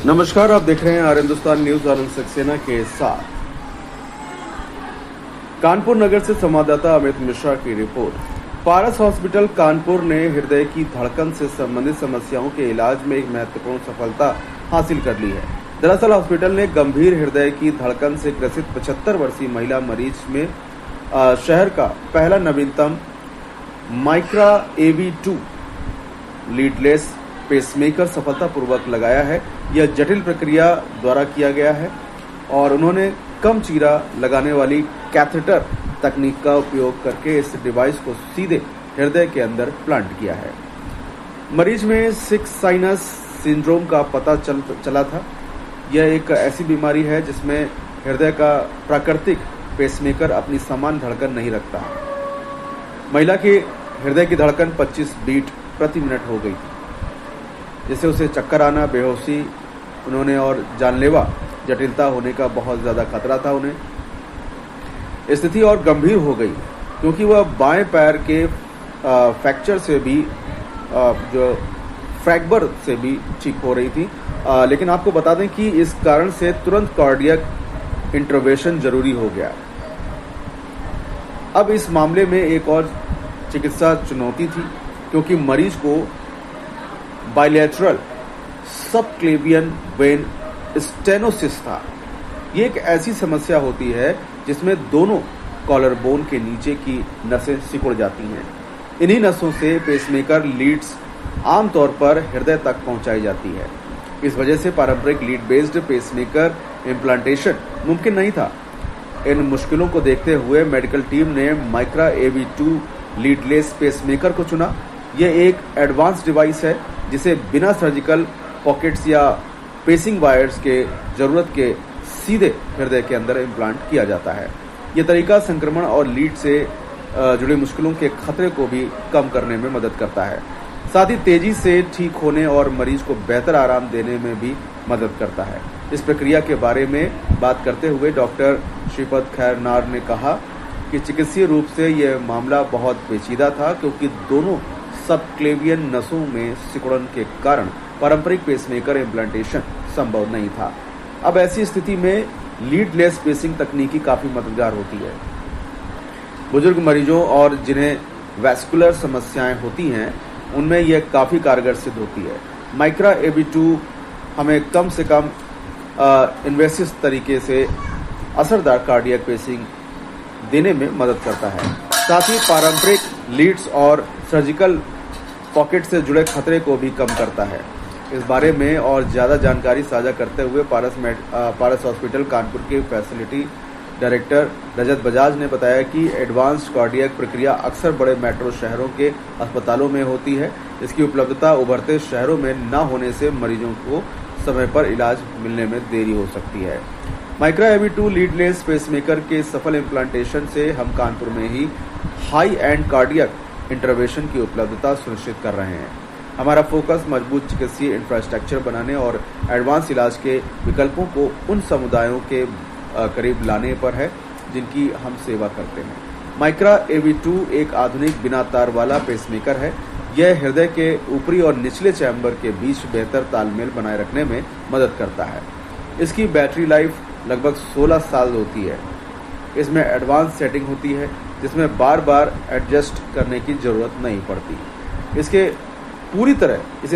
नमस्कार, आप देख रहे हैं आर हिंदुस्तान न्यूज और सक्सेना के साथ। कानपुर नगर से संवाददाता अमित मिश्रा की रिपोर्ट। पारस हॉस्पिटल कानपुर ने हृदय की धड़कन से संबंधित समस्याओं के इलाज में एक महत्वपूर्ण सफलता हासिल कर ली है। दरअसल हॉस्पिटल ने गंभीर हृदय की धड़कन से ग्रसित 75 वर्षीय महिला मरीज में शहर का पहला नवीनतम माइक्रा AV2 लीडलेस पेसमेकर सफलतापूर्वक लगाया है। यह जटिल प्रक्रिया द्वारा किया गया है और उन्होंने कम चीरा लगाने वाली कैथेटर तकनीक का उपयोग करके इस डिवाइस को सीधे हृदय के अंदर प्लांट किया है। मरीज में सिक्स साइनस सिंड्रोम का पता चला था। यह एक ऐसी बीमारी है जिसमें हृदय का प्राकृतिक पेसमेकर अपनी समान धड़कन नहीं रखता। महिला की हृदय की धड़कन 25 बीट प्रति मिनट हो गई थी, जिससे उसे चक्कर आना, बेहोशी उन्होंने और जानलेवा जटिलता होने का बहुत ज्यादा खतरा था। उन्हें स्थिति और गंभीर हो गई क्योंकि वह बाएं पैर के फ्रैक्चर से भी जो फ्रैक्चर से भी ठीक हो रही थी। लेकिन आपको बता दें कि इस कारण से तुरंत कार्डियक इंटरवेंशन जरूरी हो गया। अब इस मामले में एक और चिकित्सा चुनौती थी क्योंकि मरीज को बाइलेटरल सबक्लेवियन वेन स्टेनोसिस था। ये एक ऐसी समस्या होती है जिसमें दोनों कॉलर बोन के नीचे की नसें सिकुड़ जाती हैं। इन्हीं नसों से पेसमेकर लीड्स आमतौर पर हृदय तक पहुंचाई जाती है। इस वजह से पारंपरिक लीड बेस्ड पेसमेकर इम्प्लांटेशन मुमकिन नहीं था। इन मुश्किलों को देखते हुए मेडिकल टीम ने माइक्रा AV2 लीडलेस पेसमेकर को चुना। यह एक एडवांस डिवाइस है जिसे बिना सर्जिकल पॉकेट्स या पेसिंग वायर्स के जरूरत के सीधे हृदय के अंदर इम्प्लांट किया जाता है। यह तरीका संक्रमण और लीड से जुड़ी मुश्किलों के खतरे को भी कम करने में मदद करता है। साथ ही तेजी से ठीक होने और मरीज को बेहतर आराम देने में भी मदद करता है। इस प्रक्रिया के बारे में बात करते हुए डॉक्टर श्रीपद खैरनार ने कहा कि चिकित्सीय रूप से यह मामला बहुत पेचीदा था क्योंकि दोनों सबक्लेवियन नसों में सिकुड़न के कारण पारंपरिक पेसमेकर इम्प्लांटेशन संभव नहीं था। अब ऐसी स्थिति में लीडलेस पेसिंग तकनीकी काफी मददगार होती है। बुजुर्ग मरीजों और जिन्हें वैस्कुलर समस्याएं होती हैं उनमें यह काफी कारगर सिद्ध होती है। माइक्रा AV2 हमें कम से कम इन्वेसिव तरीके से असरदार कार्डियक पेसिंग देने में मदद करता है। साथ ही पारंपरिक लीड्स और सर्जिकल पॉकेट से जुड़े खतरे को भी कम करता है। इस बारे में और ज्यादा जानकारी साझा करते हुए पारस हॉस्पिटल कानपुर के फैसिलिटी डायरेक्टर रजत बजाज ने बताया कि एडवांस्ड कार्डियक प्रक्रिया अक्सर बड़े मेट्रो शहरों के अस्पतालों में होती है। इसकी उपलब्धता उभरते शहरों में न होने से मरीजों को समय पर इलाज मिलने में देरी हो सकती है। माइक्रा AV2 लीडलेस पेसमेकर के सफल इम्प्लांटेशन से हम कानपुर में ही हाई एंड कार्डियक इंटरवेंशन की उपलब्धता सुनिश्चित कर रहे हैं। हमारा फोकस मजबूत चिकित्सीय इंफ्रास्ट्रक्चर बनाने और एडवांस इलाज के विकल्पों को उन समुदायों के करीब लाने पर है जिनकी हम सेवा करते हैं। माइक्रा AV2 एक आधुनिक बिना तार वाला पेसमेकर है। यह हृदय के ऊपरी और निचले चैम्बर के बीच बेहतर तालमेल बनाए रखने में मदद करता है। इसकी बैटरी लाइफ लगभग 16 साल होती है। इसमें एडवांस सेटिंग होती है जिसमें बार बार एडजस्ट करने की जरूरत नहीं पड़ती। इसे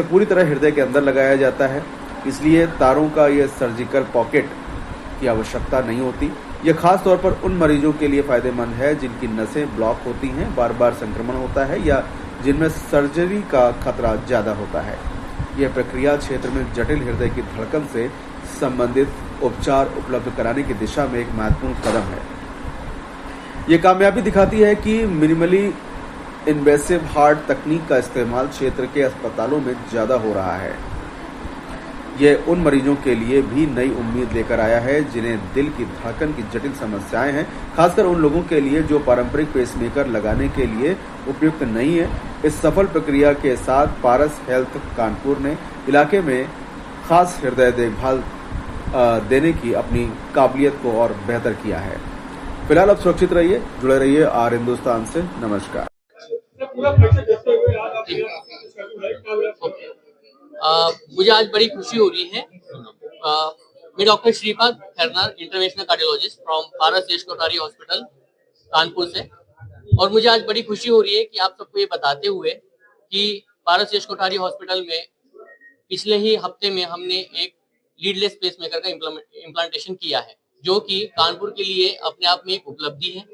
पूरी तरह हृदय के अंदर लगाया जाता है, इसलिए तारों का यह सर्जिकल पॉकेट की आवश्यकता नहीं होती। यह खास तौर पर उन मरीजों के लिए फायदेमंद है जिनकी नसें ब्लॉक होती हैं, बार बार संक्रमण होता है या जिनमें सर्जरी का खतरा ज्यादा होता है। यह प्रक्रिया क्षेत्र में जटिल हृदय की धड़कन से संबंधित उपचार उपलब्ध कराने की दिशा में एक महत्वपूर्ण कदम है। ये कामयाबी दिखाती है कि मिनिमली इन्वेसिव हार्ट तकनीक का इस्तेमाल क्षेत्र के अस्पतालों में ज्यादा हो रहा है। यह उन मरीजों के लिए भी नई उम्मीद लेकर आया है जिन्हें दिल की धड़कन की जटिल समस्याएं हैं, खासकर उन लोगों के लिए जो पारंपरिक पेसमेकर लगाने के लिए उपयुक्त नहीं है। इस सफल प्रक्रिया के साथ पारस हेल्थ कानपुर ने इलाके में खास हृदय देखभाल देने की अपनी काबिलियत को और बेहतर किया है। फिलहाल अब सुरक्षित रहिए, जुड़े रहिए आर हिंदुस्तान से। नमस्कार। मुझे आज बड़ी खुशी हो रही है। मैं doctor Shripad Khairnar, interventional cardiologist from Paras Yash Kothari hospital Kanpur से। और मुझे आज बड़ी खुशी हो रही है कि आप सबको ये बताते हुए कि पारस यश कोठारी हॉस्पिटल में पिछले ही हफ्ते में हमने एक लीडलेस पेसमेकर का इम्प्लांटेशन किया है, जो कि कानपुर के लिए अपने आप में एक उपलब्धि है।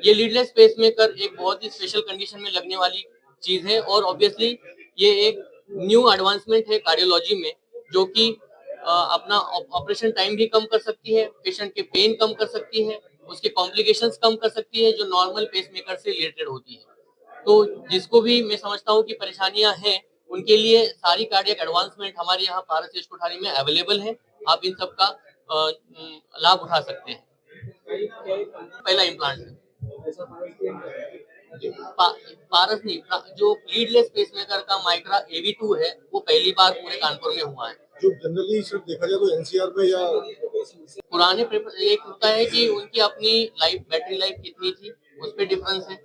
ये लीडलेस पेसमेकर एक बहुत ही स्पेशल कंडीशन में लगने वाली चीज है और ऑब्वियसली ये एक न्यू एडवांसमेंट है कार्डियोलॉजी में, जो कि अपना ऑपरेशन टाइम भी कम कर सकती है, पेशेंट के पेन कम कर सकती है, उसके कॉम्प्लिकेशंस कम कर सकती है जो नॉर्मल पेसमेकर से रिलेटेड होती है। तो जिसको भी मैं समझता हूँ कि परेशानियां हैं, उनके लिए सारी कार्डियक एडवांसमेंट हमारे यहाँ पारस यश कोठारी में अवेलेबल है। आप इन सब का लाभ उठा सकते हैं। पहला इम्प्लांट है पारस नहीं, जो लीडलेस पेसमेकर का माइक्रा AV2 है, वो पहली बार पूरे कानपुर में हुआ है। जो जनरली सिर्फ देखा जाए तो एनसीआर में या पुराने पेपर एक होता है कि उनकी अपनी लाइफ, बैटरी लाइफ कितनी थी, उस पर डिफरेंस है।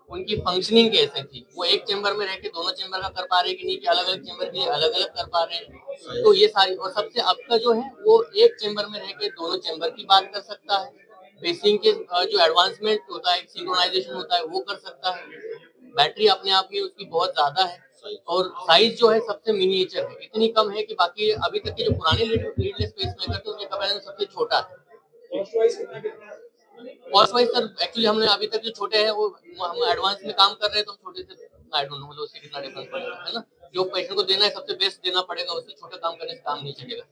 उनकी फंक्शनिंग कैसे थी, वो एक चेंबर में रह के दोनों चेंबर का कर पा रहे कि नहीं, कि अलग अलग चेंबर के लिए अलग अलग कर पा रहे हैं। तो ये सारी, और सबसे अब का जो है वो एक चेंबर में रह के दोनों चेंबर की बात कर सकता है। पेसिंग के जो एडवांसमेंट होता है, सिंक्रोनाइजेशन होता है, वो कर सकता है। बैटरी अपने आप में उसकी बहुत ज्यादा है और साइज जो है सबसे मिनिएचर है, इतनी कम है कि बाकी अभी तक के जो पुराने लीडलेस पेसमेकर थे उनके कंपैरिजन सबसे छोटा है। कॉस्ट वाइज सर, एक्चुअली हमने अभी तक जो छोटे हैं वो हम एडवांस में काम कर रहे हैं, तो छोटे से आई डोंट नो उससे कितना डिफरेंस पड़ेगा, है ना। जो पेशेंट को देना है सबसे बेस्ट देना पड़ेगा, उससे छोटा काम करने से काम नहीं चलेगा।